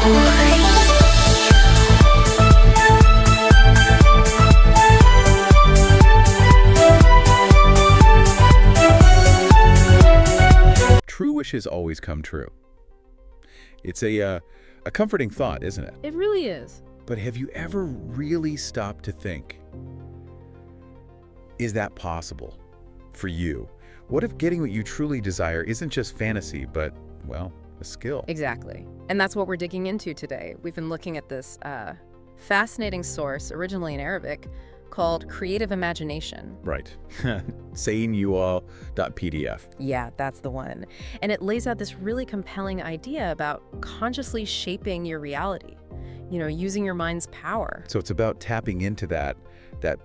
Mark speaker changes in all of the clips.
Speaker 1: True wishes always come true. It's a comforting thought, isn't it?
Speaker 2: It really is.
Speaker 1: But have you ever really stopped to think, is that possible for you? What if getting what you truly desire isn't just fantasy, but, well, a skill?
Speaker 2: Exactly. And that's what we're digging into today. We've been looking at this fascinating source, originally in Arabic, called creative imagination.
Speaker 1: Right. sayingyouall.pdf.
Speaker 2: Yeah, that's the one. And it lays out this really compelling idea about consciously shaping your reality, using your mind's power.
Speaker 1: So it's about tapping into that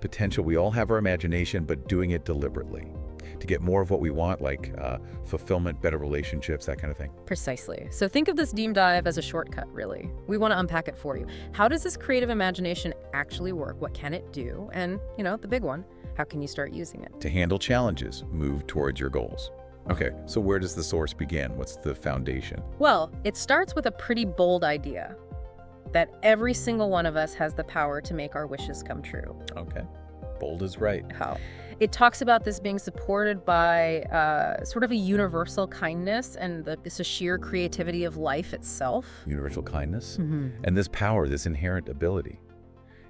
Speaker 1: potential. We all have our imagination, but doing it deliberately to get more of what we want, like fulfillment, better relationships, that kind of thing.
Speaker 2: Precisely. So think of this deep dive as a shortcut, really. We want to unpack it for you. How does this creative imagination actually work? What can it do? And, the big one, how can you start using it?
Speaker 1: To handle challenges, move towards your goals. Okay, so where does the source begin? What's the foundation?
Speaker 2: Well, it starts with a pretty bold idea that every single one of us has the power to make our wishes come true.
Speaker 1: Okay, bold is right.
Speaker 2: How? It talks about this being supported by sort of a universal kindness and this sheer creativity of life itself.
Speaker 1: Universal kindness?
Speaker 2: Mm-hmm.
Speaker 1: And this power, this inherent ability.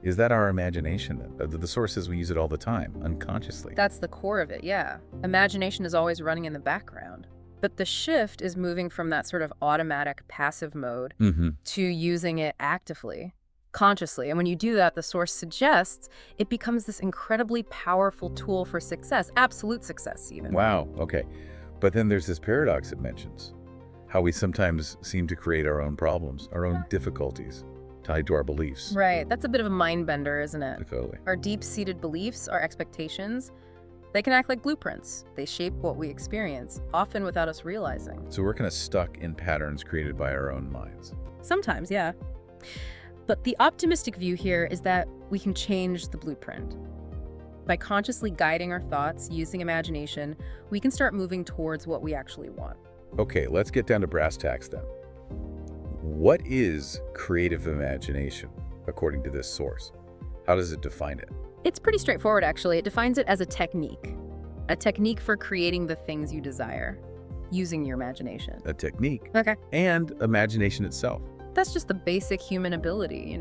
Speaker 1: Is that our imagination then? The source says we use it all the time, unconsciously.
Speaker 2: That's the core of it, yeah. Imagination is always running in the background. But the shift is moving from that sort of automatic passive mode to using it actively, consciously. And when you do that, the source suggests it becomes this incredibly powerful tool for success, absolute success even.
Speaker 1: Wow, okay. But then there's this paradox it mentions, how we sometimes seem to create our own problems, our own difficulties, tied to our beliefs.
Speaker 2: Right, that's a bit of a mind bender, isn't it?
Speaker 1: Totally.
Speaker 2: Our deep-seated beliefs, our expectations, they can act like blueprints. They shape what we experience, often without us realizing.
Speaker 1: So we're kind of stuck in patterns created by our own minds.
Speaker 2: Sometimes, yeah. But the optimistic view here is that we can change the blueprint. By consciously guiding our thoughts, using imagination, we can start moving towards what we actually want.
Speaker 1: Okay, let's get down to brass tacks then. What is creative imagination, according to this source? How does it define it?
Speaker 2: It's pretty straightforward, actually. It defines it as a technique for creating the things you desire, using your imagination.
Speaker 1: A technique.
Speaker 2: Okay.
Speaker 1: And imagination itself.
Speaker 2: That's just the basic human ability,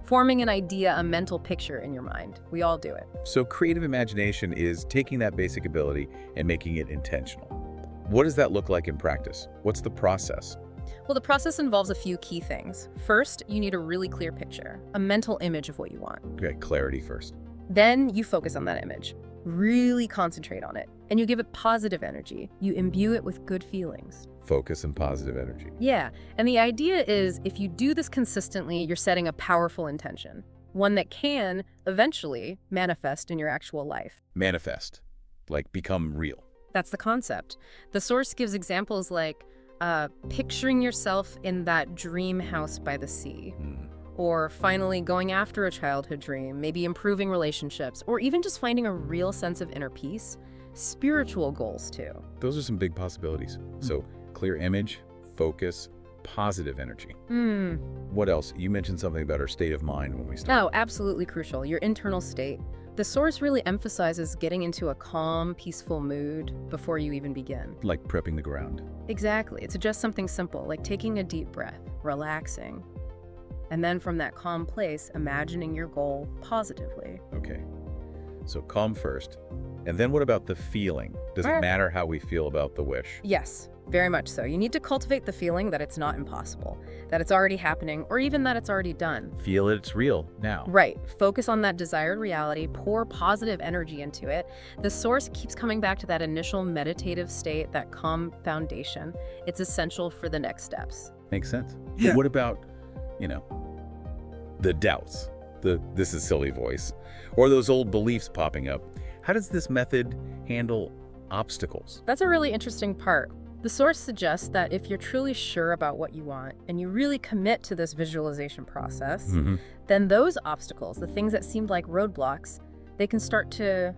Speaker 2: Forming an idea, a mental picture in your mind. We all do it.
Speaker 1: So creative imagination is taking that basic ability and making it intentional. What does that look like in practice? What's the process?
Speaker 2: Well, the process involves a few key things. First, you need a really clear picture, a mental image of what you want.
Speaker 1: Okay, clarity first.
Speaker 2: Then you focus on that image, really concentrate on it, and you give it positive energy. You imbue it with good feelings.
Speaker 1: Focus and positive energy.
Speaker 2: Yeah, and the idea is if you do this consistently, you're setting a powerful intention, one that can eventually manifest in your actual life.
Speaker 1: Manifest, like become real.
Speaker 2: That's the concept. The source gives examples like picturing yourself in that dream house by the sea. Or finally going after a childhood dream, maybe improving relationships, or even just finding a real sense of inner peace. Spiritual goals, too.
Speaker 1: Those are some big possibilities. So clear image, focus, positive energy. What else? You mentioned something about our state of mind when we started.
Speaker 2: Oh, absolutely crucial. Your internal state. The source really emphasizes getting into a calm, peaceful mood before you even begin.
Speaker 1: Like prepping the ground.
Speaker 2: Exactly. It suggests something simple, like taking a deep breath, relaxing. And then from that calm place, imagining your goal positively.
Speaker 1: Okay. So calm first. And then what about the feeling? Does it matter how we feel about the wish?
Speaker 2: Yes, very much so. You need to cultivate the feeling that it's not impossible, that it's already happening, or even that it's already done.
Speaker 1: Feel it's real now.
Speaker 2: Right. Focus on that desired reality, pour positive energy into it. The source keeps coming back to that initial meditative state, that calm foundation. It's essential for the next steps.
Speaker 1: Makes sense. Yeah. But what about, the doubts, this is silly voice, or those old beliefs popping up? How does this method handle obstacles?
Speaker 2: That's a really interesting part. The source suggests that if you're truly sure about what you want and you really commit to this visualization process, then those obstacles, the things that seemed like roadblocks, they can start to,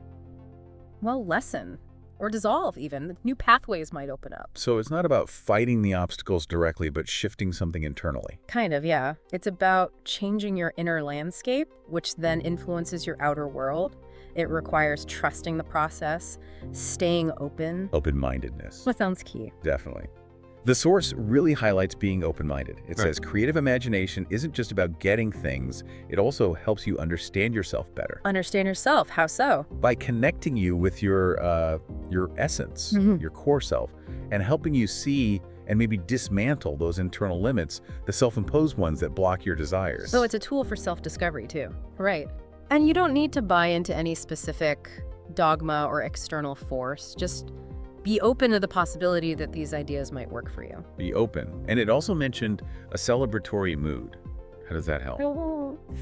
Speaker 2: lessen. or dissolve even. New pathways might open up.
Speaker 1: So it's not about fighting the obstacles directly, but shifting something internally.
Speaker 2: Kind of, yeah. It's about changing your inner landscape, which then influences your outer world. It requires trusting the process, staying open.
Speaker 1: Open-mindedness.
Speaker 2: That sounds key.
Speaker 1: Definitely. The source really highlights being open-minded. It says creative imagination isn't just about getting things, it also helps you understand yourself better.
Speaker 2: Understand yourself. How so?
Speaker 1: By connecting you with your essence, your core self, and helping you see and maybe dismantle those internal limits, the self-imposed ones that block your desires.
Speaker 2: So it's a tool for self-discovery too. Right. And you don't need to buy into any specific dogma or external force. Just be open to the possibility that these ideas might work for you.
Speaker 1: Be open. And it also mentioned a celebratory mood. How does that help?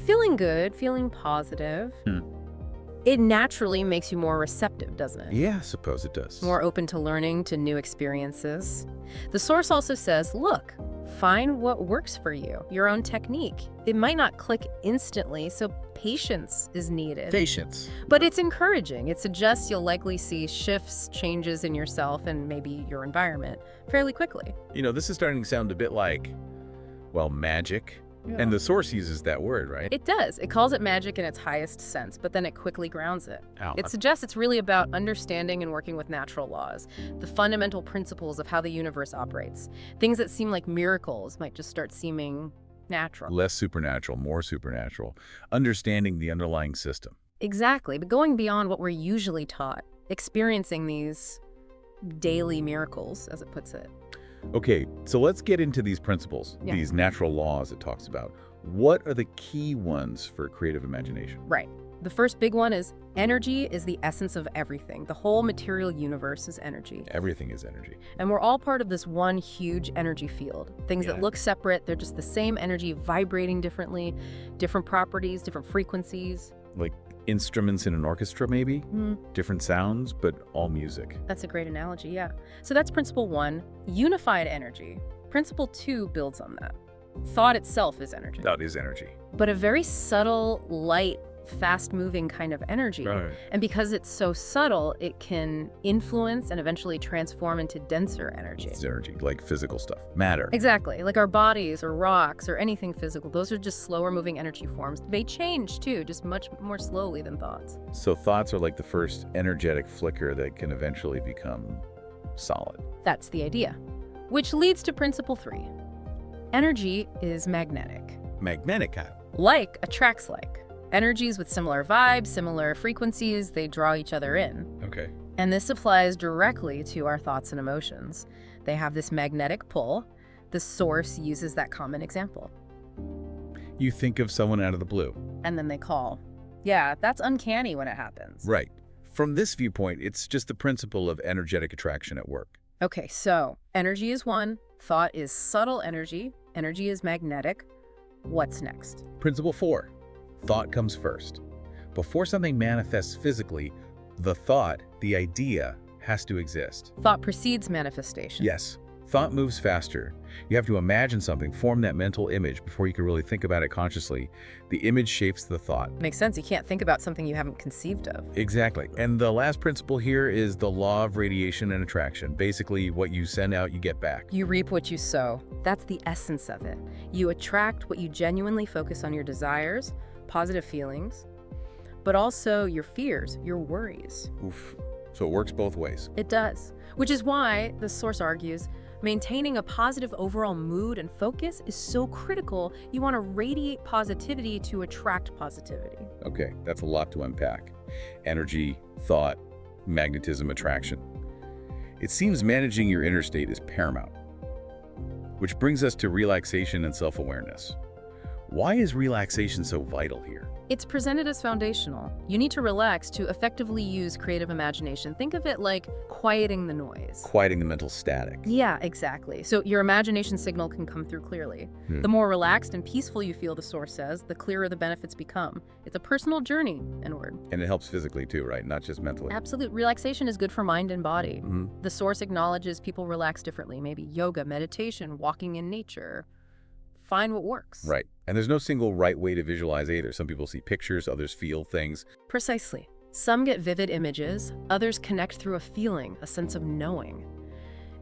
Speaker 2: Feeling good, feeling positive. It naturally makes you more receptive, doesn't it?
Speaker 1: Yeah, I suppose it does.
Speaker 2: More open to learning, to new experiences. The source also says, look, find what works for you, your own technique. It might not click instantly, so patience is needed.
Speaker 1: Patience.
Speaker 2: But it's encouraging. It suggests you'll likely see shifts, changes in yourself and maybe your environment fairly quickly.
Speaker 1: You know, this is starting to sound a bit like, well, magic.
Speaker 2: Yeah.
Speaker 1: And the source uses that word, right?
Speaker 2: It does. It calls it magic in its highest sense, but then it quickly grounds it.
Speaker 1: Ow.
Speaker 2: It suggests it's really about understanding and working with natural laws, the fundamental principles of how the universe operates. Things that seem like miracles might just start seeming natural.
Speaker 1: Less supernatural, more supernatural. Understanding the underlying system.
Speaker 2: Exactly, but going beyond what we're usually taught, experiencing these daily miracles, as it puts it.
Speaker 1: Okay, so let's get into these principles, these natural laws it talks about. What are the key ones for creative imagination?
Speaker 2: Right. The first big one is energy is the essence of everything. The whole material universe is energy.
Speaker 1: Everything is energy.
Speaker 2: And we're all part of this one huge energy field. Things that look separate, they're just the same energy vibrating differently, different properties, different frequencies.
Speaker 1: Like instruments in an orchestra, maybe? Different sounds, but all music.
Speaker 2: That's a great analogy, yeah. So that's principle 1, unified energy. Principle 2 builds on that. Thought itself is energy.
Speaker 1: That is energy.
Speaker 2: But a very subtle, light, fast-moving kind of energy.
Speaker 1: Right.
Speaker 2: And because it's so subtle, it can influence and eventually transform into denser energy.
Speaker 1: It's energy, like physical stuff. Matter.
Speaker 2: Exactly. Like our bodies or rocks or anything physical. Those are just slower-moving energy forms. They change, too, just much more slowly than thoughts.
Speaker 1: So thoughts are like the first energetic flicker that can eventually become solid.
Speaker 2: That's the idea. Which leads to principle 3. Energy is magnetic.
Speaker 1: Magnetic.
Speaker 2: Like attracts like. Energies with similar vibes, similar frequencies, they draw each other in.
Speaker 1: Okay.
Speaker 2: And this applies directly to our thoughts and emotions. They have this magnetic pull. The source uses that common example.
Speaker 1: You think of someone out of the blue.
Speaker 2: And then they call. Yeah, that's uncanny when it happens.
Speaker 1: Right. From this viewpoint, it's just the principle of energetic attraction at work.
Speaker 2: Okay, so energy is one, thought is subtle energy, energy is magnetic. What's next?
Speaker 1: Principle 4. Thought comes first. Before something manifests physically, the thought, the idea, has to exist.
Speaker 2: Thought precedes manifestation.
Speaker 1: Yes. Thought moves faster. You have to imagine something, form that mental image before you can really think about it consciously. The image shapes the thought.
Speaker 2: Makes sense. You can't think about something you haven't conceived of.
Speaker 1: Exactly. And the last principle here is the law of radiation and attraction. Basically, what you send out, you get back.
Speaker 2: You reap what you sow. That's the essence of it. You attract what you genuinely focus on, your desires, positive feelings, but also your fears, your worries.
Speaker 1: Oof. So it works both ways.
Speaker 2: It does. Which is why, the source argues, maintaining a positive overall mood and focus is so critical. You want to radiate positivity to attract positivity.
Speaker 1: Okay, that's a lot to unpack. Energy, thought, magnetism, attraction. It seems managing your inner state is paramount. Which brings us to relaxation and self-awareness. Why is relaxation so vital here?
Speaker 2: It's presented as foundational. You need to relax to effectively use creative imagination. Think of it like quieting the noise.
Speaker 1: Quieting the mental static.
Speaker 2: Yeah, exactly. So your imagination signal can come through clearly. The more relaxed and peaceful you feel, the source says, the clearer the benefits become. It's a personal journey inward.
Speaker 1: And it helps physically too, right? Not just mentally.
Speaker 2: Absolute. Relaxation is good for mind and body. The source acknowledges people relax differently. Maybe yoga, meditation, walking in nature. Find what works.
Speaker 1: Right. And there's no single right way to visualize either. Some people see pictures, others feel things.
Speaker 2: Precisely. Some get vivid images, others connect through a feeling, a sense of knowing.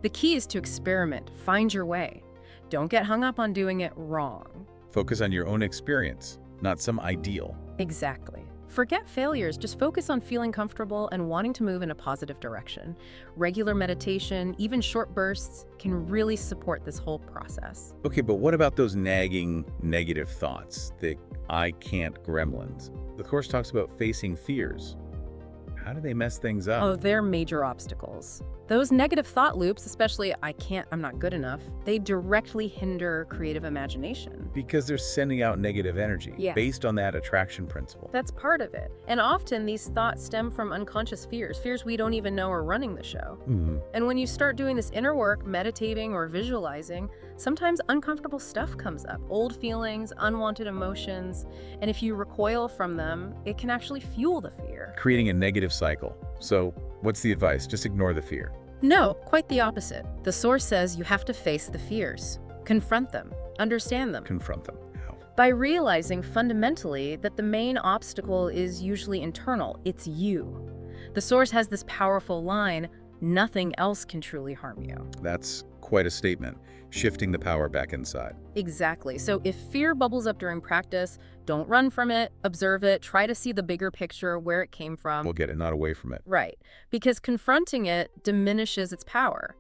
Speaker 2: The key is to experiment, find your way. Don't get hung up on doing it wrong.
Speaker 1: Focus on your own experience, not some ideal.
Speaker 2: Exactly. Forget failures, just focus on feeling comfortable and wanting to move in a positive direction. Regular meditation, even short bursts, can really support this whole process.
Speaker 1: Okay, but what about those nagging negative thoughts, the I can't gremlins? The course talks about facing fears. How do they mess things up?
Speaker 2: Oh, they're major obstacles. Those negative thought loops, especially I can't, I'm not good enough, they directly hinder creative imagination.
Speaker 1: Because they're sending out negative energy based on that attraction principle.
Speaker 2: That's part of it. And often these thoughts stem from unconscious fears we don't even know are running the show. And when you start doing this inner work, meditating or visualizing, sometimes uncomfortable stuff comes up. Old feelings, unwanted emotions, and if you recoil from them, it can actually fuel the fear.
Speaker 1: Creating a negative cycle. So what's the advice? Just ignore the fear.
Speaker 2: No, quite the opposite. The source says you have to face the fears. Confront them. Understand them.
Speaker 1: Confront them. How?
Speaker 2: By realizing fundamentally that the main obstacle is usually internal. It's you. The source has this powerful line, nothing else can truly harm you.
Speaker 1: That's quite a statement. Shifting the power back inside.
Speaker 2: Exactly. So if fear bubbles up during practice, don't run from it, observe it, try to see the bigger picture, where it came from.
Speaker 1: We'll get it, not away from it.
Speaker 2: Right. Because confronting it diminishes its power.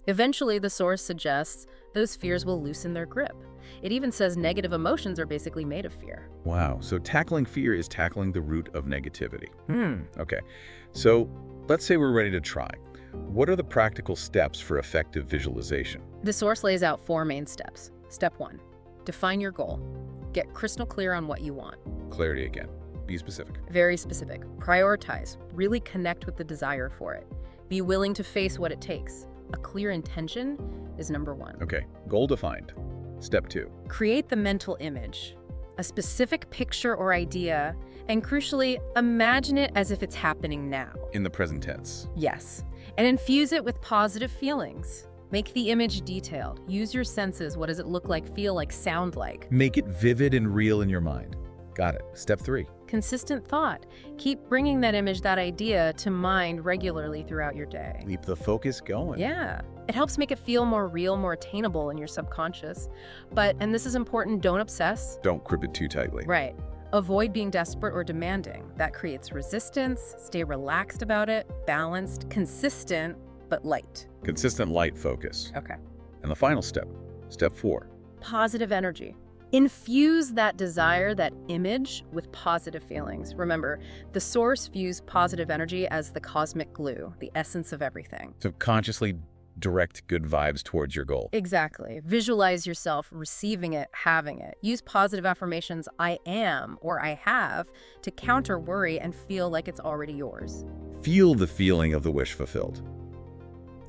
Speaker 2: Eventually, the source suggests those fears will loosen their grip. It even says negative emotions are basically made of fear.
Speaker 1: Wow. So tackling fear is tackling the root of negativity. Okay. So let's say we're ready to try. What are the practical steps for effective visualization?
Speaker 2: The source lays out 4 main steps. Step 1, define your goal. Get crystal clear on what you want.
Speaker 1: Clarity again. Be specific.
Speaker 2: Very specific. Prioritize. Really connect with the desire for it. Be willing to face what it takes. A clear intention is number 1.
Speaker 1: Okay. Goal defined. Step 2.
Speaker 2: Create the mental image. A specific picture or idea, and crucially, imagine it as if it's happening now.
Speaker 1: In the present tense.
Speaker 2: Yes. And infuse it with positive feelings. Make the image detailed. Use your senses. What does it look like, feel like, sound like?
Speaker 1: Make it vivid and real in your mind. Got it. Step 3.
Speaker 2: Consistent thought. Keep bringing that image, that idea, to mind regularly throughout your day.
Speaker 1: Keep the focus going.
Speaker 2: Yeah. It helps make it feel more real, more attainable in your subconscious. But, and this is important, don't obsess.
Speaker 1: Don't grip it too tightly.
Speaker 2: Right. Avoid being desperate or demanding. That creates resistance. Stay relaxed about it, balanced, consistent, but light.
Speaker 1: Consistent light focus.
Speaker 2: Okay.
Speaker 1: And the final step, step 4.
Speaker 2: Positive energy. Infuse that desire, that image, with positive feelings. Remember, the source views positive energy as the cosmic glue, the essence of everything.
Speaker 1: So consciously direct good vibes towards your goal.
Speaker 2: Exactly. Visualize yourself receiving it, having it. Use positive affirmations, I am or I have, to counter worry and feel like it's already yours.
Speaker 1: Feel the feeling of the wish fulfilled.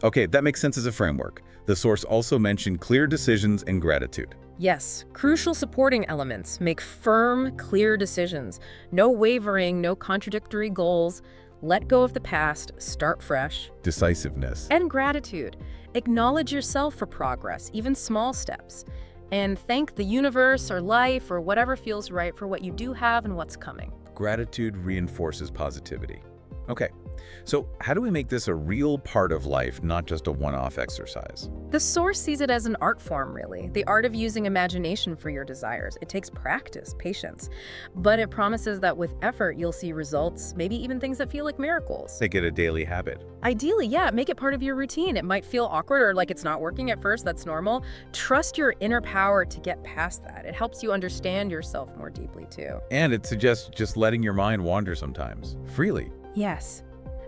Speaker 1: Okay, that makes sense as a framework. The source also mentioned clear decisions and gratitude.
Speaker 2: Yes, crucial supporting elements. Make firm, clear decisions. No wavering, no contradictory goals. Let go of the past, start fresh.
Speaker 1: Decisiveness.
Speaker 2: And gratitude. Acknowledge yourself for progress, even small steps. And thank the universe or life or whatever feels right for what you do have and what's coming.
Speaker 1: Gratitude reinforces positivity. Okay, so how do we make this a real part of life, not just a one-off exercise?
Speaker 2: The source sees it as an art form, really. The art of using imagination for your desires. It takes practice, patience, but it promises that with effort, you'll see results, maybe even things that feel like miracles.
Speaker 1: Make it a daily habit.
Speaker 2: Ideally, yeah, make it part of your routine. It might feel awkward or like it's not working at first. That's normal. Trust your inner power to get past that. It helps you understand yourself more deeply, too.
Speaker 1: And it suggests just letting your mind wander sometimes, freely.
Speaker 2: Yes.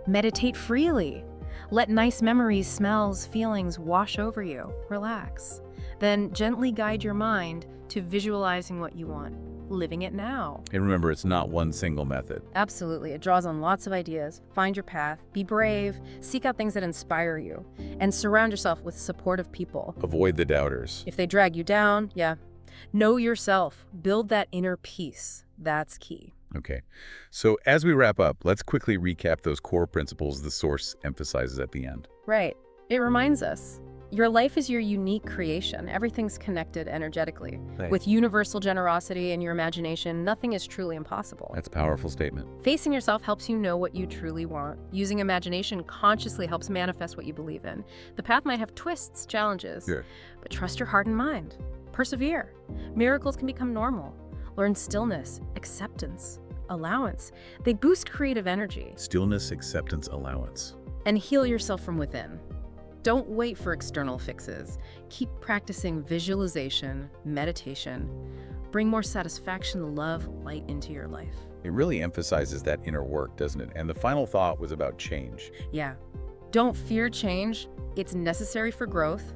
Speaker 2: Meditate freely. Let nice memories, smells, feelings wash over you. Relax. Then gently guide your mind to visualizing what you want, living it now.
Speaker 1: And remember, it's not one single method.
Speaker 2: Absolutely. It draws on lots of ideas. Find your path. Be brave. Seek out things that inspire you. And surround yourself with supportive people.
Speaker 1: Avoid the doubters.
Speaker 2: If they drag you down, know yourself. Build that inner peace. That's key.
Speaker 1: Okay, so as we wrap up, let's quickly recap those core principles the source emphasizes at the end.
Speaker 2: Right. It reminds us, Your life is your unique creation. Everything's connected energetically.
Speaker 1: Right.
Speaker 2: With universal generosity and your imagination, nothing is truly impossible.
Speaker 1: That's a powerful statement.
Speaker 2: Facing yourself helps you know what you truly want. Using imagination consciously helps manifest what you believe in. The path might have twists, challenges, but trust your heart and mind. Persevere. Miracles can become normal. Learn stillness, acceptance, allowance. They boost creative energy.
Speaker 1: Stillness, acceptance, allowance.
Speaker 2: And heal yourself from within. Don't wait for external fixes. Keep practicing visualization, meditation. Bring more satisfaction, love, light into your life.
Speaker 1: It really emphasizes that inner work, doesn't it? And the final thought was about change.
Speaker 2: Yeah. Don't fear change. It's necessary for growth.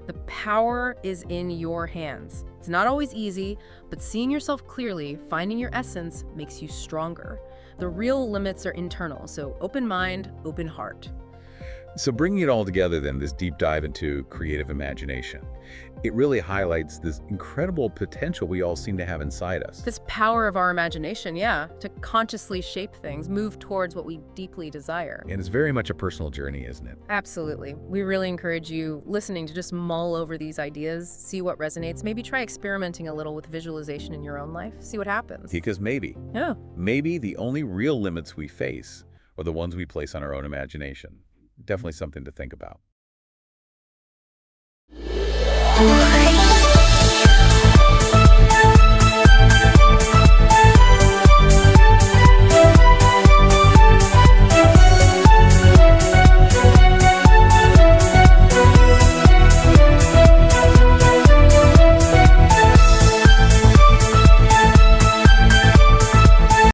Speaker 2: The power is in your hands. It's not always easy, but seeing yourself clearly, finding your essence, makes you stronger. The real limits are internal, so open mind, open heart.
Speaker 1: So bringing it all together then, this deep dive into creative imagination, it really highlights this incredible potential we all seem to have inside us.
Speaker 2: This power of our imagination, yeah, to consciously shape things, move towards what we deeply desire.
Speaker 1: And it's very much a personal journey, isn't it?
Speaker 2: Absolutely. We really encourage you listening to just mull over these ideas, see what resonates, maybe try experimenting a little with visualization in your own life, see what happens.
Speaker 1: Because maybe the only real limits we face are the ones we place on our own imagination. Definitely something to think about.